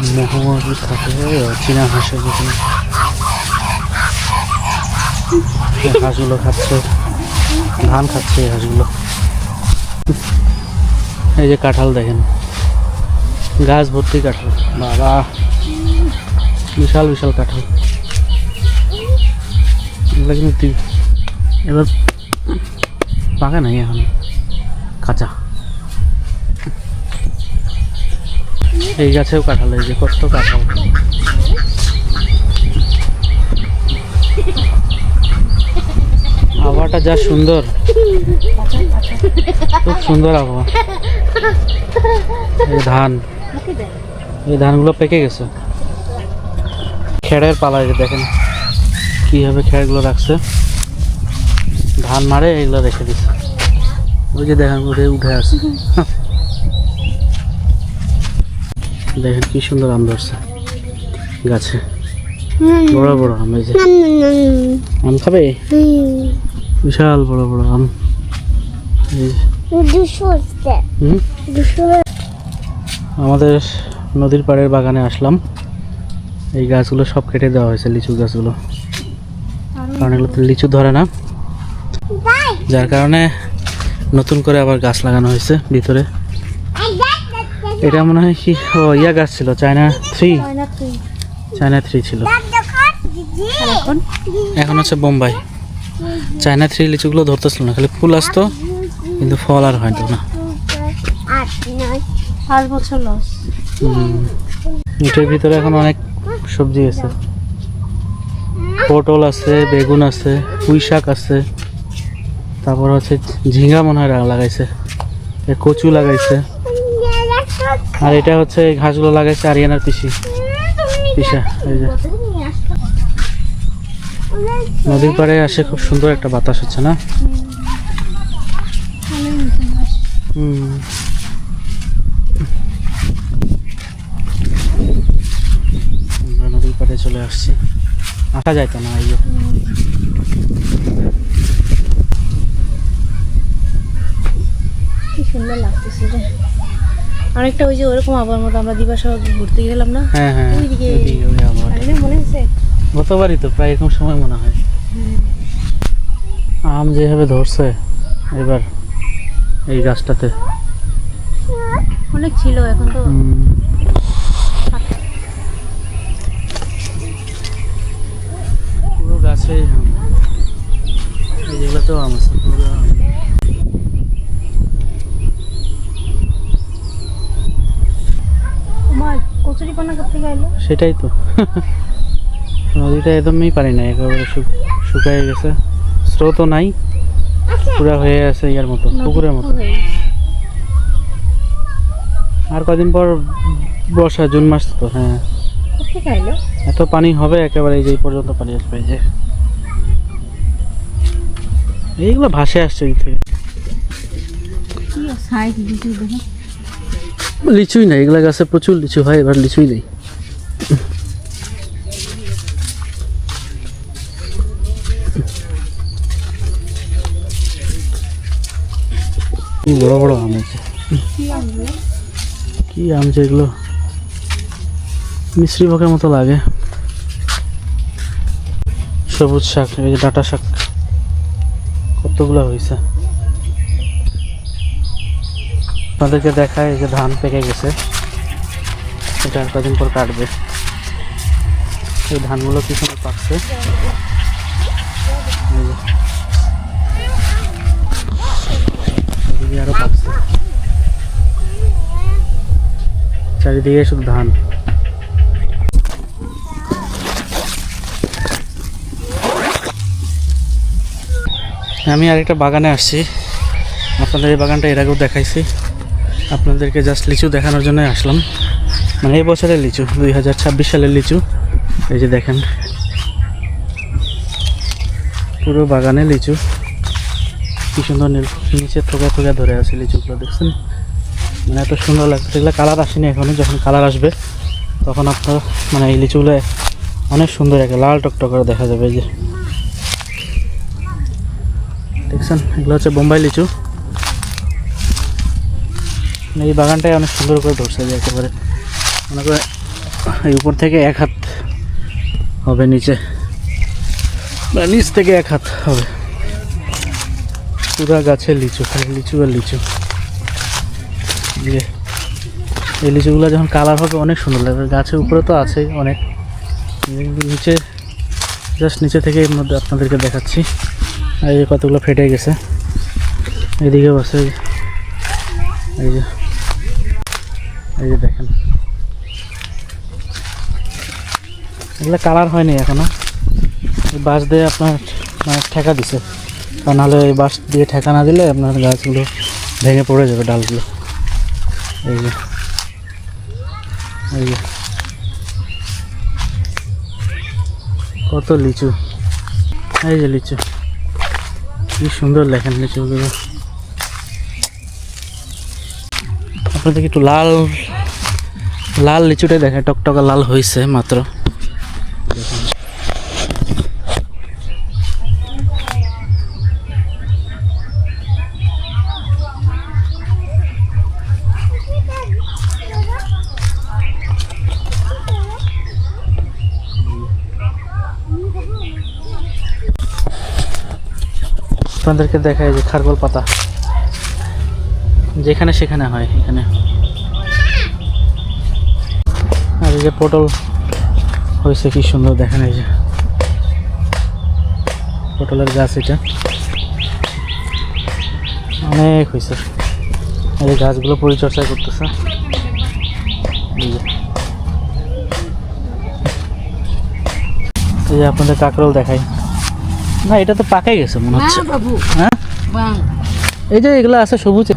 মহামারী থাকে চীনা হাঁসের যেখানে হাঁসগুলো খাচ্ছে, ধান খাচ্ছে এই হাঁসগুলো। এই যে কাঁঠাল দেখেন, গাছ ভর্তি কাঁঠাল, বাবা বিশাল বিশাল কাঁঠাল। এগুলো কিন্তু এবার পাকে নাই, এখন কাঁচা। এই গাছেও কাঁঠাল, এই যে কত কাঁঠাল। আবহাওয়াটা যা সুন্দর, খুব সুন্দর আবহাওয়া। এই ধান, এই ধানগুলো পেকে গেছে। খেড়ের পালা, এই দেখেন কিভাবে খেড়গুলো রাখছে, ধান মারে এগুলো রেখে দিচ্ছে। ওই যে দেখেন উঠে উঠে আসছে, দেখেন কি সুন্দর আম ধরছে গাছে, বড় বড় আম। এই যে আম খাবে, বিশাল বড় বড় আম। আমাদের নদীর পাড়ের বাগানে আসলাম, এই গাছগুলো সব কেটে দেওয়া হয়েছে, লিচু গাছগুলো, কারণ এগুলো লিচু ধরে না, যার কারণে নতুন করে আবার গাছ লাগানো হয়েছে ভিতরে। এটা মনে হয় কি ইয়া গাছ ছিল, চায়না থ্রি ছিল, এখন হচ্ছে বোম্বাই। চায়না থ্রি লিচুগুলো ধরতেছিল না, খালি ফুল আসতো কিন্তু ফল আর হয়তো না। এটার ভিতরে এখন অনেক সবজি আছে, পটল আছে, বেগুন আছে, পুঁই শাক আছে, তারপর হচ্ছে ঝিঙ্গা মনে হয় লাগাইছে, কচু লাগাইছে। আর এটা হচ্ছে ঘাসগুলো লাগাইছে আরিয়ানার পিসা। এই যে নদীর পাড়ে আসে খুব সুন্দর একটা বাতাস হচ্ছে না? আমরা নদীর পাড়ে চলে আসছি, আসা যাইতো না। এই কি সুন্দর লাগতেছে রে, অনেকটা ওই যে ওরকম আবার মতো আমরা দিবাসা ঘুরতে গেলাম না? হ্যাঁ হ্যাঁ, মনে হচ্ছে গতবারই তো প্রায় এরকম সময় মনে হয়। আম যেভাবে ধরছে এবার এই গাছটাতে, অনেক ছিল, এখন তো পুরো গাছে আম। যেগুলোতেও আম আছে, পুরো আম। কচুরি পানা করতে গেল, সেটাই তো। নদীটা একদমই পানি নাই, একেবারে শুকায় গেছে, স্রোতও নাই, পুরা হয়ে আছে ইয়ার মতো, পুকুরের মতো। আর কদিন পর বর্ষা, জুন মাস তো। হ্যাঁ, এত পানি হবে একেবারে, এই যে পর্যন্ত পানি আসবে। এই যে এইগুলো ভাসে আসছে এই থেকে, লিচুই নাই। এগুলা গাছে প্রচুর লিচু হয়, এবার লিচুই নেই। কি বড় বড় আম আছে, কি আম যেগুলো মিশ্রি ভোগের মতো লাগে। সবুজ শাক, এই যে ডাঁটা শাক কতগুলো হয়েছে। আপনাদেরকে দেখায় যে ধান পেকে গেছে, এটা আর কদিন পর কাটবে। এই ধানগুলো কি সুন্দর পাকছে, আরো পাকছে, চারিদিকে শুধু ধান। আমি আরেকটা বাগানে আসছি, আপনাদের এই বাগানটা এর আগেও দেখাইছি, আপনাদেরকে জাস্ট লিচু দেখানোর জন্য আসলাম। মানে এই বছরের লিচু, 2026 সালের লিচু। এই যে দেখেন পুরো বাগানে লিচু, কি সুন্দর নিচে থোকা থোকা ধরে আছে লিচুগুলো, দেখছেন? মানে এত সুন্দর লাগছে। এগুলো কালার আসেনি এখনো, যখন কালার আসবে তখন আপনার মানে এই লিচুগুলো অনেক সুন্দর, একটা লাল টকটক করে দেখা যাবে। এই যে দেখছেন, এগুলো হচ্ছে বোম্বাই লিচু। এই বাগানটাই অনেক সুন্দর করে ধরছে, যে একেবারে মনে করে এই উপর থেকে 1 হাত হবে নিচে, বা নিচ থেকে 1 হাত হবে। পুরা গাছে লিচু, খালি লিচু আর লিচু। দিয়ে এই লিচুগুলো যখন কালার হবে অনেক সুন্দর লাগবে। গাছের উপরে তো আছেই অনেক, কিন্তু নিচে জাস্ট নিচে থেকে এর মধ্যে আপনাদেরকে দেখাচ্ছি। আর এই যে কতগুলো ফেটে গেছে, এদিকেও আছে। এই যে এই যে দেখেন, এগুলো কালার হয়নি এখনো। বাঁশ দিয়ে আপনার মানে ঠেকা দিছে, তা নাহলে এই বাঁশ দিয়ে ঠেকা না দিলে আপনার গাছগুলো ভেঙে পড়ে যাবে, ডালগুলো। এই যে এই যে কত লিচু, এই যে লিচু, কি সুন্দর দেখেন লিচুগুলো। আপনাদেরকে একটু লাল লাল লিচুটাই দেখেন, টকটকা লাল হয়েছে মাত্র। দেখুন আপনাদেরকে দেখায় যে খারগোল পাতা যেখানে সেখানে হয় এখানে। আর এই যে পটল হয়েছে কি সুন্দর দেখেন, এই যে পটলের গাছ, এটা অনেক হয়েছে। এই গাছগুলো পরিচর্যা করতেছে। এই যে আপনাদের কাঁকরোল দেখাই না, এটা তো পাকে গেছে মনে হচ্ছে। হ্যাঁ এই যে এগুলো আছে সবুজ,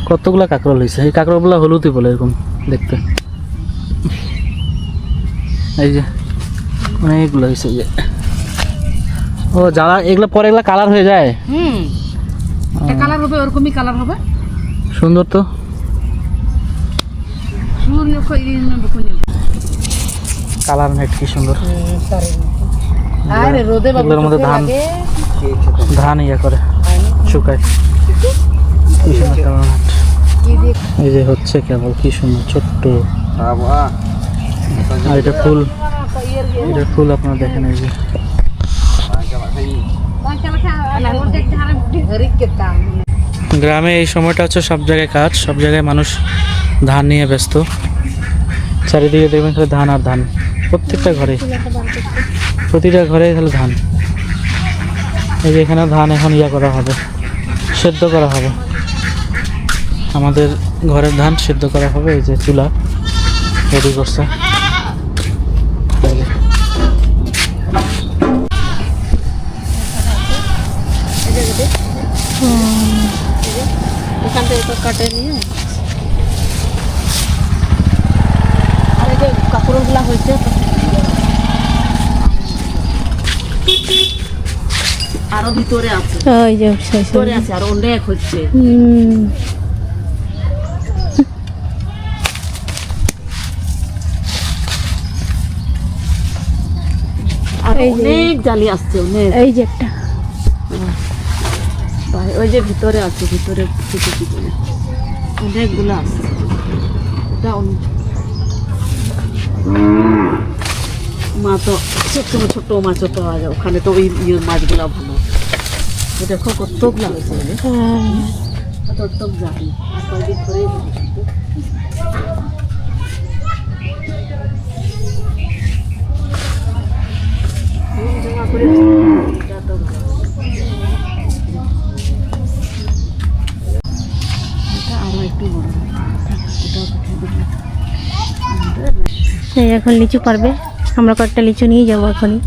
কতগুলো কাঁকরোল হয়েছে। এই কাঁকরোলগুলো হলুদই বলে এরকম দেখতে। এই যে অনেকগুলো হয়েছে। যে ও যারা এগুলো পরে এগুলো কালার হয়ে যায়, কালার হবে, ওরকমই কালার হবে। সুন্দর তো। কালার নেট কি সুন্দর। আরে রোদে বাবু এগুলোর মধ্যে ধান ধান ইয়ে করে শুকায়, কি সুন্দর কালার নেট। এই যে হচ্ছে কেবল, কি সুন্দর ছোট্ট। আর এটা ফুল, এটা ফুল আপনারা দেখেন। এই যে গ্রামে এই সময়টা হচ্ছে সব জায়গায় কাজ, সব জায়গায় মানুষ ধান নিয়ে ব্যস্ত। চারিদিকে দেখবেন খালি ধান আর ধান, প্রত্যেকটা ঘরে, প্রতিটা ঘরে খালি ধান। এই যে এখানে ধান এখন ইয়া করা হবে, সেদ্ধ করা হবে। আমাদের ঘরের ধান সেদ্ধ করা হবে। এই যে চুলা রেডি করছে। এখান থেকে তো কাটে নিয়ে, আর এই যে কাপড়গুলা হয়েছে আরো ভিতরে আছে, ওই যে ভিতরে আছে আর অনেক হচ্ছে। আর অনেক জালি আসছে, অনেক। এই যে একটা ওই যে ভিতরে আছে, ভিতরে অনেকগুলো আছে। এটা মা তো ছোট্ট ছোট্ট মাছও পাওয়া যায় ওখানে, তো ওই মাছগুলো ভালো। দেখো কতগুলো হয়েছে, কত জানি কয়েকদিন ধরে। এখন লিচু পারবে, আমরা কয়েকটা লিচু নিয়ে যাবো এখনই।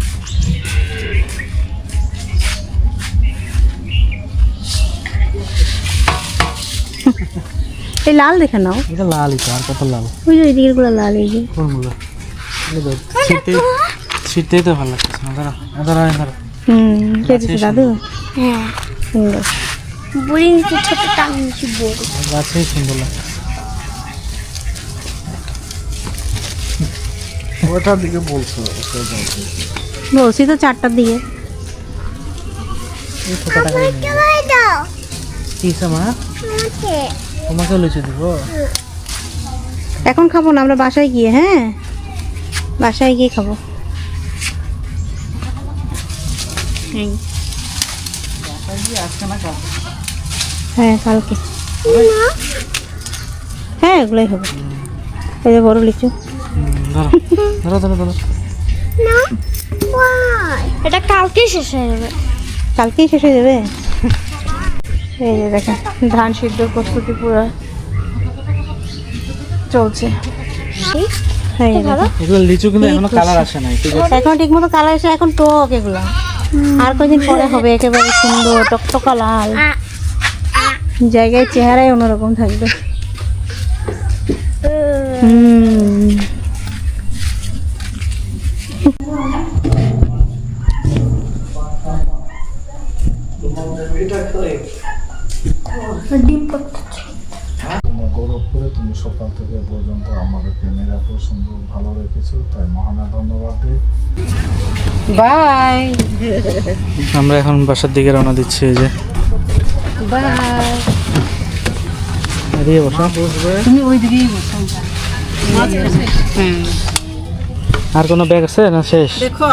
এই লাল দেখে নাও, এটা লালই তো, আর কত লাল। ওই যে এদিকের গুলো লাল, এই যে কোনগুলো ছিটতেই তো ভালো লাগছে না। দাঁড়া দাঁড়া দাঁড়া। খেয়েছিস দাদু? হ্যাঁ সুন্দর, বুড়ি নিচে ছোট টান নিচে বড় গাছেই সুন্দর লাগছে। ওটার দিকে বলছো, বলছি তো 4টার দিকে। তোমাকে লিচু দিব এখন, খাবো না, আমরা বাসায় গিয়ে। হ্যাঁ বাসায় গিয়ে খাবো। আজকে না কাল? হ্যাঁ কালকে। হ্যাঁ এগুলোই হবে। এই যে বড় লিচু। ধরো ধরো ধরো ধরো। এটা কালকেই শেষ হয়ে যাবে। কালকেই শেষ হয়ে যাবে। এই যে দেখেন ধান সিদ্ধ প্রস্তুতি পুরো চলছে। এই যে দেখেন। এগুলো লিচু কিন্তু এখনো কালার আসে নাই, ঠিক আছে? এখন ঠিক মতো কালার এসে এখন টক এগুলো। আর কয়দিন পরে হবে একেবারে সুন্দর টকটকা লাল। জায়গায় চেহারাই অন্যরকম থাকবে। গৌরবপুরে তুমি সকাল থেকে পর্যন্ত আমাদেরকে নিরাপদ সুন্দর ভালো রেখেছো, তাই মহানা ধন্যবাদ দিই। বাই আমরা এখন বাসার দিকে রওনা দিচ্ছি। এই যে বাই। এদিকে বসো। তুমি ওই দিকেই বসো। আর কোনো ব্যাগ আছে না শেষ? দেখো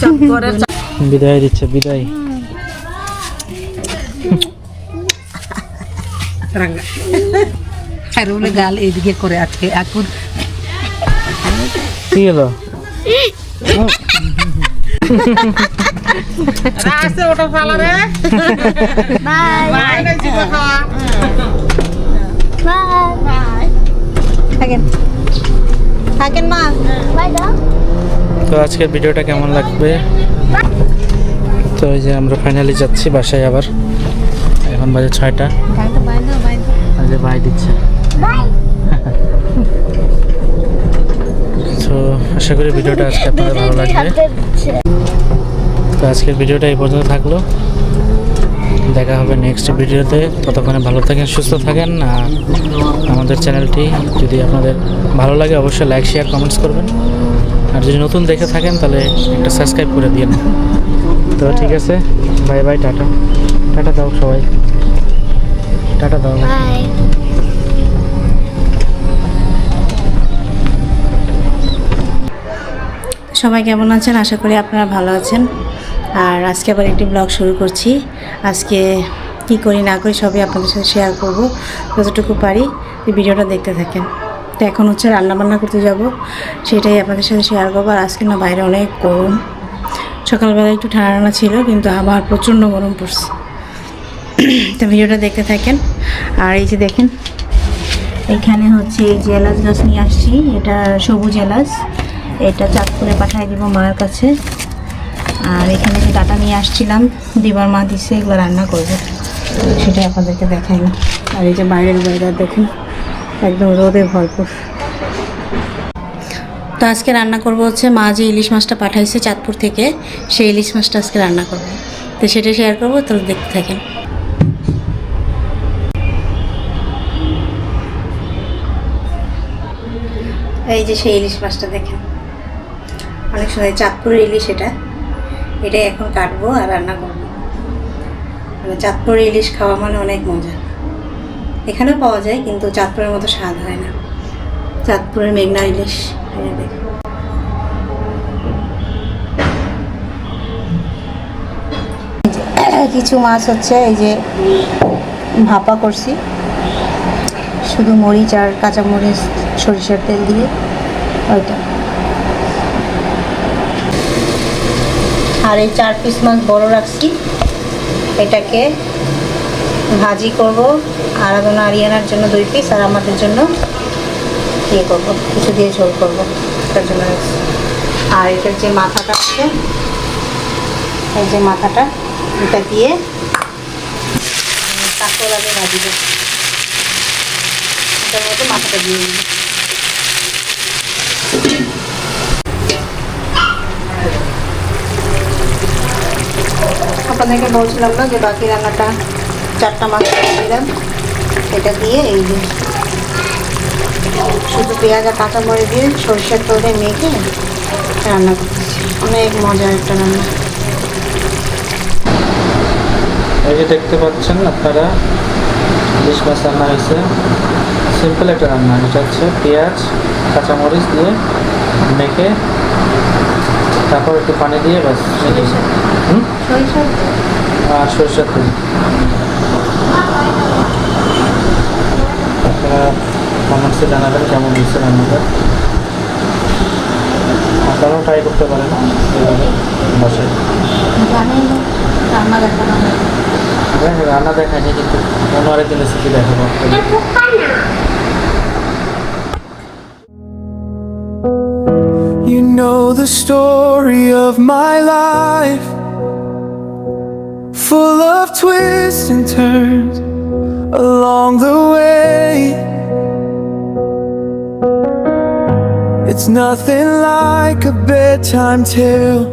চক্করের বিদায় দিচ্ছে, বিদায়। রাঙ্গা আর বলে গাল এইদিকে করে আজকে এখন কি হলো? রাস্তা ওটা ফালা রে। বাই বাই না জিবা খাওয়া। বাই থাকেন থাকেন মা। বাই দাও। তো আজকের ভিডিওটা কেমন লাগবে? তো এই যে আমরা ফাইনালি যাচ্ছি বাসায় আবার। এখন বাজে 6টা। আজ বাই দিচ্ছে। তো আশা করি ভিডিওটা আজকে আপনাদের ভালো লাগবে। তো আজকের ভিডিওটা এই পর্যন্ত থাকলো। দেখা হবে নেক্সট ভিডিওতে। ততক্ষণে ভালো থাকেন, সুস্থ থাকেন। আর আমাদের চ্যানেলটি যদি আপনাদের ভালো লাগে অবশ্যই লাইক শেয়ার কমেন্টস করবেন। আর যদি নতুন দেখে থাকেন তাহলে একটা সাবস্ক্রাইব করে দিন। তো ঠিক আছে, বাই বাই, টাটা। টাটা দাও সবাই, টাটা দাও। বাই। সবাই কেমন আছেন? আশা করি আপনারা ভালো আছেন। আর আজকে আবার একটি ব্লগ শুরু করছি। আজকে কি করি না করি সবই আপনাদের সাথে শেয়ার করব যতটুকু পারি। এই ভিডিওটা দেখতে থাকেন। তো এখন হচ্ছে রান্নাবান্না করতে যাব, সেটাই আপনাদের সাথে শেয়ার করবো। আর আজকে না বাইরে অনেক গরম। সকালবেলা একটু ঠান্ডা ঠান্ডা ছিল, কিন্তু আবার প্রচণ্ড গরম পড়ছে। তো ভিডিওটা দেখতে থাকেন। আর এই যে দেখেন এখানে হচ্ছে এই যে এলাচ গাছ নিয়ে আসছি, এটা সবুজ এলাচ। এটা চাঁদপুরে পাঠিয়ে দিব মায়ের কাছে। আর এখানে যে ডাটা নিয়ে আসছিলাম, দিবার মা দিছে, এগুলো রান্না করবো, সেটাই আপনাদেরকে দেখাই না। আর এই যে বাইরের ওয়েদার দেখুন, একদম রোদে ভরপুর। তো আজকে রান্না করব হচ্ছে মা যে ইলিশ মাছটা পাঠাইছে চাঁদপুর থেকে, সেই ইলিশ মাছটা আজকে রান্না করব। তো সেটা শেয়ার করবো, তাহলে দেখতে থাকেন। এই যে সেই ইলিশ মাছটা দেখেন, অনেক সময় চাঁদপুরের ইলিশ। এটাই এখন কাটবো আর রান্না করবো। মানে চাঁদপুরের ইলিশ খাওয়া মানে অনেক মজা। এখানেও পাওয়া যায়, কিন্তু চাঁদপুরের মতো স্বাদ হয় না। চাঁদপুরের মেঘনা ইলিশ। এই দেখুন, কিছু মাছ হচ্ছে এই যে ভাপা করছি, শুধু মরিচ আর কাঁচামরিচ সরিষার তেল দিয়ে, ওইটা। আর এই 4 পিস মাছ বড় রাখছি, এটাকে ভাজি করব। আরাধনা আরিয়ানার জন্য 2 পিস, আর আমাদের জন্য ইয়ে করবো, কিছু দিয়ে ঝোল করবো, তার জন্য রাখছি। আর এটার যে মাথাটা আছে, এই যে মাথাটা, এটা দিয়ে কাঁকড় আগে ভাজি দেবো। এটার মধ্যে মাথাটা দিয়ে দিই। আপনাদেরকে বলছিলাম না যে বাকি রান্নাটা 4টা মাছ দিলাম, এটা দিয়ে এই যে শুধু পেঁয়াজ আর কাঁচামরিচ দিয়ে সরষের তেলে মেখে রান্না করতেছি। অনেক মজার একটা রান্না। এই যে দেখতে পাচ্ছেন আপনারা, ইলিশ মাছ রান্না হয়েছে। সিম্পল একটা রান্না। এটা হচ্ছে পেঁয়াজ কাঁচামরিচ দিয়ে মেখে তারপর একটু পানি দিয়ে বাস হুম আর সরিষার তেল। আপনারা কমেন্টসে জানাবেন কেমন হয়েছে রান্নাটা। আপনারাও ট্রাই করতে পারেন এইভাবে বাসায়। রান্না দেখায়নি কিন্তু অন্য আরেকদিন রেসিপি দেখাবো। You know the story of my life, full of twists and turns along the way. It's nothing like a bedtime tale